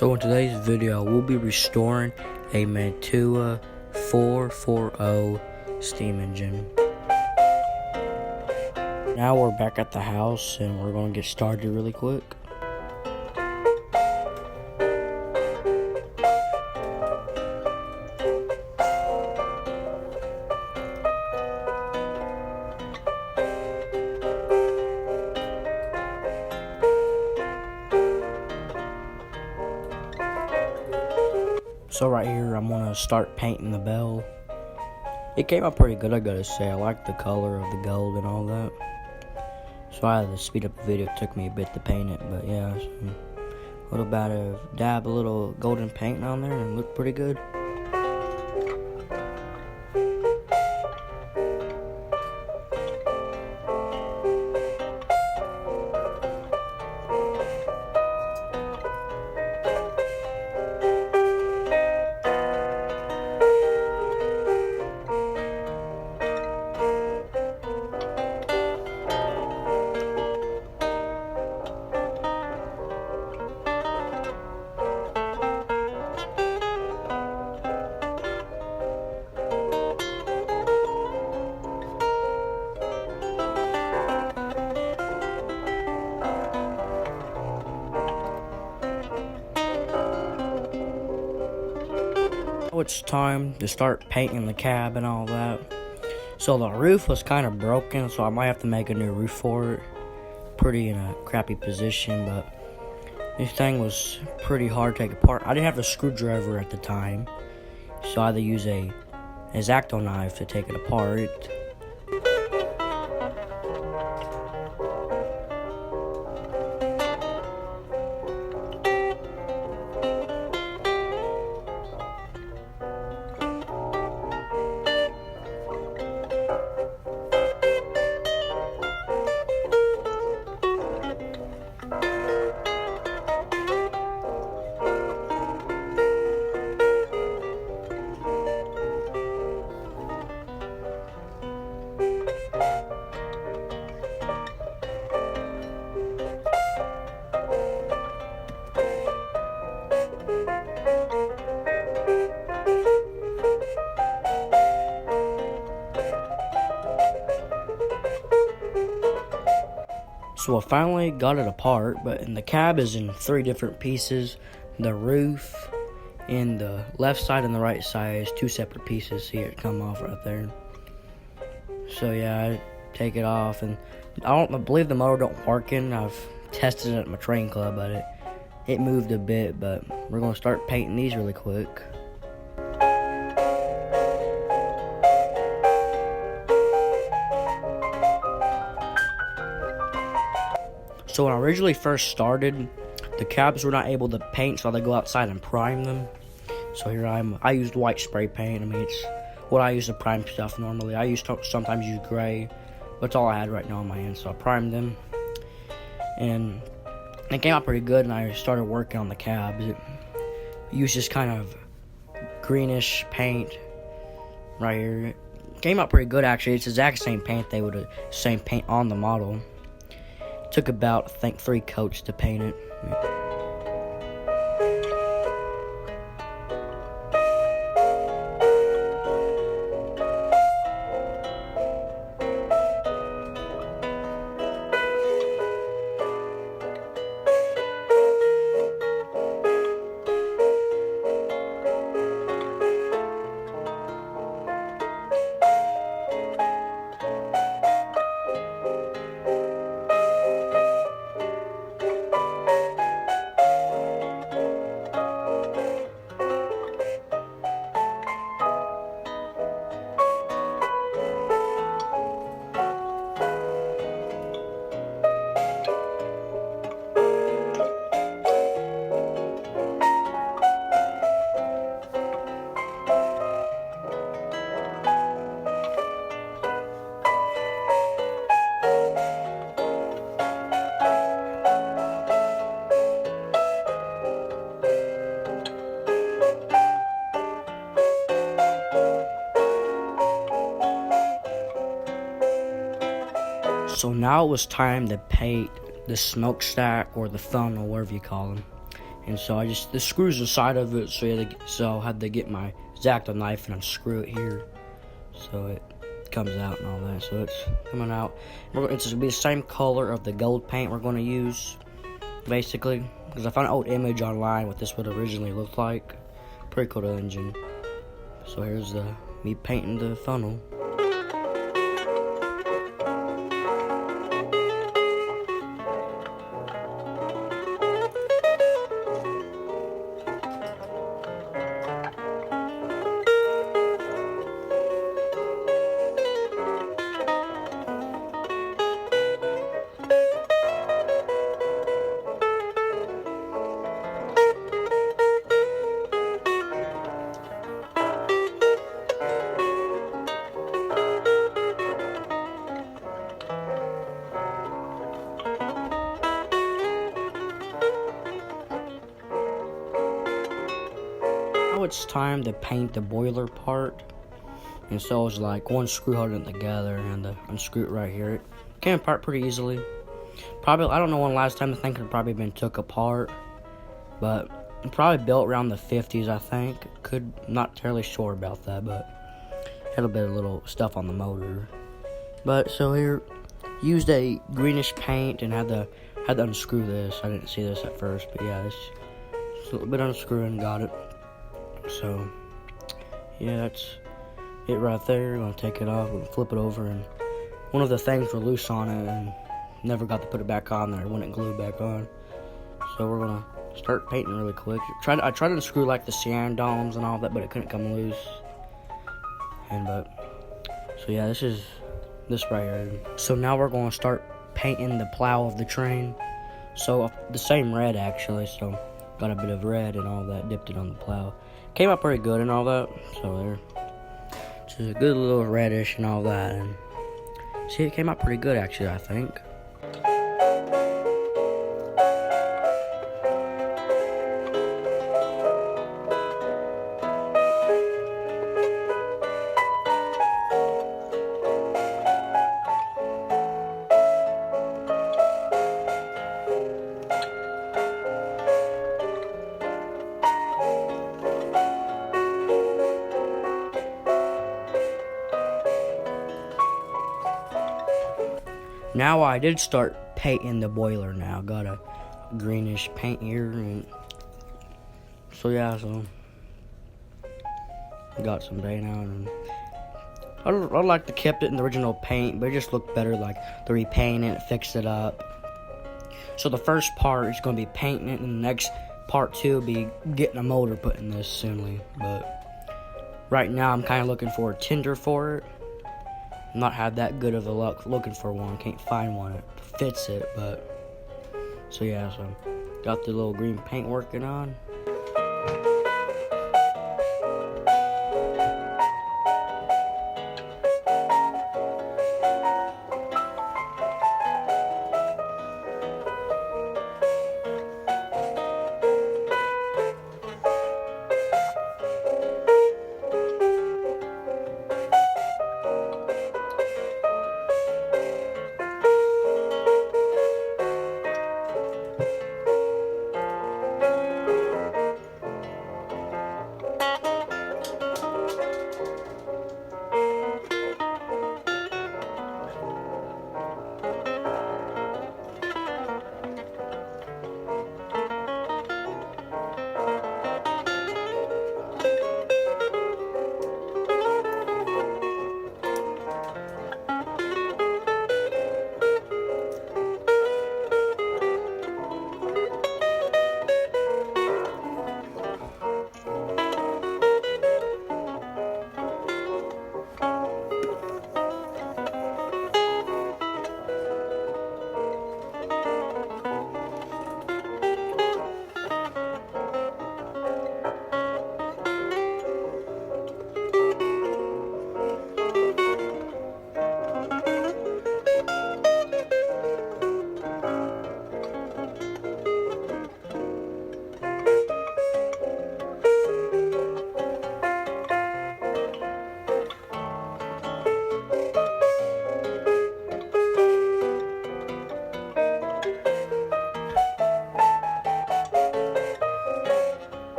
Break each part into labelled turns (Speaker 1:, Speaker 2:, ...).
Speaker 1: So in today's video, we'll be restoring a Mantua 440 steam engine. Now we're back at the house and we're going to get started really quick. So right here, I'm going to start painting the bell. It came out pretty good, I gotta say. I like the color of the gold and all that. So I had to speed up the video. It took me a bit to paint it, but yeah. So a little bit of dab a little golden paint on there and it looked pretty good. It's time to start painting the cab and all that. So the roof was kind of broken, so I might have to make a new roof for it. Pretty in a crappy position, but this thing was pretty hard to take apart. I didn't have a screwdriver at the time, so I had to use a X-Acto knife to take it apart. So I finally got it apart, and the cab is in 3 different pieces. The roof and the left side and the right side is 2 separate pieces. See it come off right there. So yeah, I take it off, and I believe the motor don't work in. I've tested it at my train club, but it moved a bit. But we're gonna start painting these really quick. So when I originally first started, the cabs were not able to paint, so I had to go outside and prime them. So here I used white spray paint. I mean, it's what I use to prime stuff normally. I sometimes use gray, but it's all I had right now on my hand, so I primed them. And it came out pretty good, and I started working on the cabs. It used this kind of greenish paint right here. It came out pretty good, actually. It's the exact same paint same paint on the model. Took about, I think, 3 coats to paint it. So now it was time to paint the smokestack or the funnel, whatever you call them. and so the screws inside of it, so I had to get my X-Acto knife and unscrew it here, so it comes out and all that. So it's coming out. It's gonna be the same color of the gold paint we're going to use, basically, because I found an old image online what this would originally look like. Pretty cool engine. So here's me painting the funnel. Now it's time to paint the boiler part, and so it's like one screw holding it together and unscrew it right here. It came apart pretty easily. Probably, I don't know when last time, I think it probably been took apart, but it probably built around the 50s, I think. Not terribly sure about that, but had a bit of little stuff on the motor. But so here, used a greenish paint and had to unscrew this. I didn't see this at first, but yeah, this a little bit unscrewing, got it. So yeah, that's it right there. I'm gonna take it off and flip it over, and one of the things were loose on it and never got to put it back on there. It wouldn't glue back on. So we're gonna start painting really quick. I tried to unscrew like the sand domes and all that, but it couldn't come loose. So yeah, this is this right here. So now we're gonna start painting the plow of the train. So the same red actually. So got a bit of red and all that, dipped it on the plow. Came out pretty good and all that. So there, just a good little reddish and all that. And see, it came out pretty good actually, I think. Now I did start painting the boiler now. Got a greenish paint here, and so yeah, so got some paint out, and I'd like to kept it in the original paint, but it just looked better like to repaint it, fix it up. So the first part is going to be painting it, and the next part two will be getting a motor put in this soonly. But right now I'm kind of looking for a tinder for it. Not had that good of a luck looking for one. Can't find one that fits it, but so yeah, so got the little green paint working on.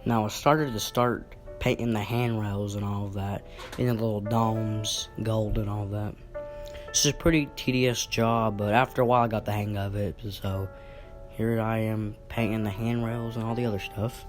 Speaker 1: Now I start painting the handrails and all of that, and the little domes, gold and all that. This is a pretty tedious job, but after a while I got the hang of it, so here I am painting the handrails and all the other stuff.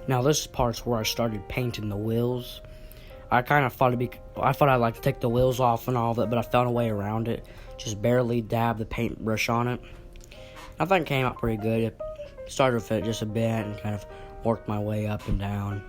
Speaker 1: Now this part's where I started painting the wheels. I thought I'd like to take the wheels off and all of it, but I found a way around it. Just barely dab the paintbrush on it. I think it came out pretty good. It started with it just a bit and kind of worked my way up and down.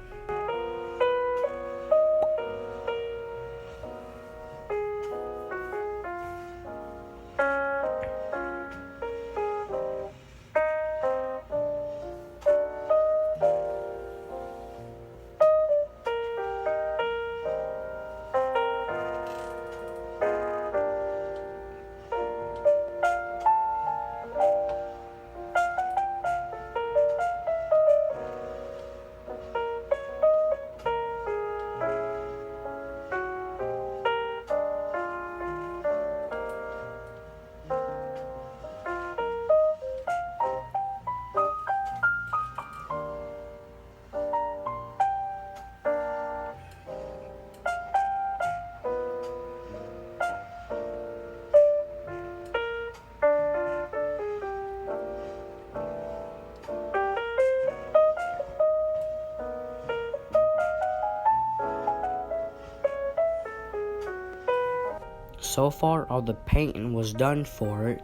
Speaker 1: So far, all the painting was done for it,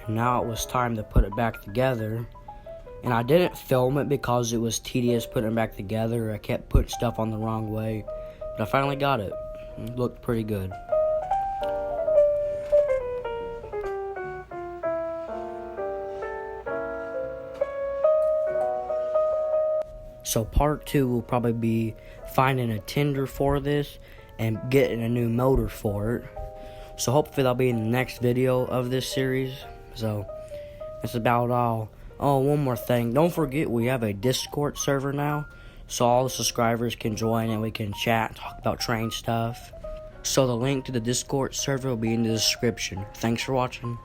Speaker 1: and now it was time to put it back together. And I didn't film it because it was tedious putting it back together. I kept putting stuff on the wrong way, but I finally got it. It looked pretty good. So part 2 will probably be finding a tender for this and getting a new motor for it. So hopefully that'll be in the next video of this series. So that's about all. Oh, one more thing. Don't forget we have a Discord server now. So all the subscribers can join and we can chat, talk about train stuff. So the link to the Discord server will be in the description. Thanks for watching.